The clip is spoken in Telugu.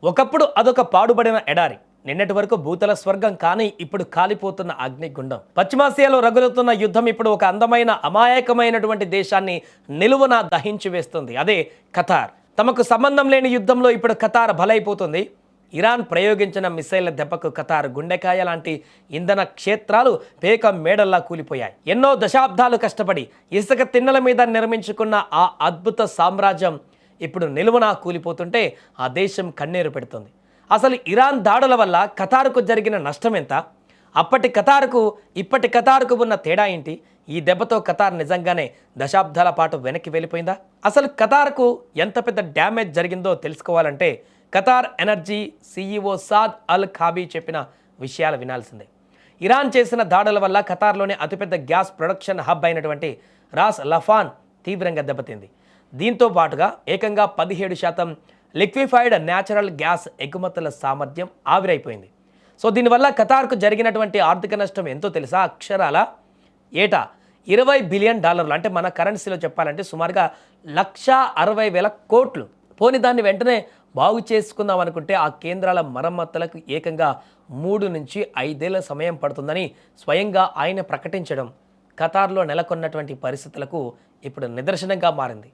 ఒకప్పుడు అదొక పాడుబడిన ఎడారి. నిన్నటి వరకు భూతల స్వర్గం కానీ ఇప్పుడు కాలిపోతున్న అగ్నిగుండం. పశ్చిమాసియాలో రగులుతున్న యుద్ధం ఇప్పుడు ఒక అందమైన అమాయకమైనటువంటి దేశాన్ని నిలువున దహించి వేస్తుంది. అదే ఖతార్. తమకు సంబంధం లేని యుద్ధంలో ఇప్పుడు ఖతార్ బలైపోతుంది. ఇరాన్ ప్రయోగించిన మిసైళ్ల దెబ్బకు ఖతార్ గుండెకాయ లాంటి ఇంధన క్షేత్రాలు పేక మేడల్లా కూలిపోయాయి. ఎన్నో దశాబ్దాలు కష్టపడి ఇసుక తిన్నెల మీద నిర్మించుకున్న ఆ అద్భుత సామ్రాజ్యం ఇప్పుడు నిలువున కూలిపోతుంటే ఆ దేశం కన్నీరు పెడుతుంది. అసలు ఇరాన్ దాడుల వల్ల ఖతార్కు జరిగిన నష్టం ఎంత? అప్పటి ఖతార్కు ఇప్పటి ఖతార్కు ఉన్న తేడా ఏంటి? ఈ దెబ్బతో ఖతార్ నిజంగానే దశాబ్దాల పాటు వెనక్కి వెళ్ళిపోయిందా? అసలు ఖతార్కు ఎంత పెద్ద డ్యామేజ్ జరిగిందో తెలుసుకోవాలంటే ఖతార్ ఎనర్జీ సీఈఓ సాద్ అల్ ఖాబీ చెప్పిన విషయాలు వినాల్సిందే. ఇరాన్ చేసిన దాడుల వల్ల ఖతార్లోని అతిపెద్ద గ్యాస్ ప్రొడక్షన్ హబ్ అయినటువంటి రాస్ లఫాన్ తీవ్రంగా దెబ్బతింది. దీంతో పాటుగా ఏకంగా 17% లిక్విఫైడ్ న్యాచురల్ గ్యాస్ ఎగుమతుల సామర్థ్యం ఆవిరైపోయింది. సో దీనివల్ల ఖతార్కు జరిగినటువంటి ఆర్థిక నష్టం ఎంతో తెలుసా? అక్షరాల ఏటా $20 బిలియన్, అంటే మన కరెన్సీలో చెప్పాలంటే సుమారుగా 1,60,000 కోట్లు. పోనీ దాన్ని వెంటనే బాగు చేసుకుందాం అనుకుంటే ఆ కేంద్రాల మరమ్మతులకు ఏకంగా 3 నుంచి 5 ఏళ్ల సమయం పడుతుందని స్వయంగా ఆయన ప్రకటించడం ఖతార్లో నెలకొన్నటువంటి పరిస్థితులకు ఇప్పుడు నిదర్శనంగా మారింది.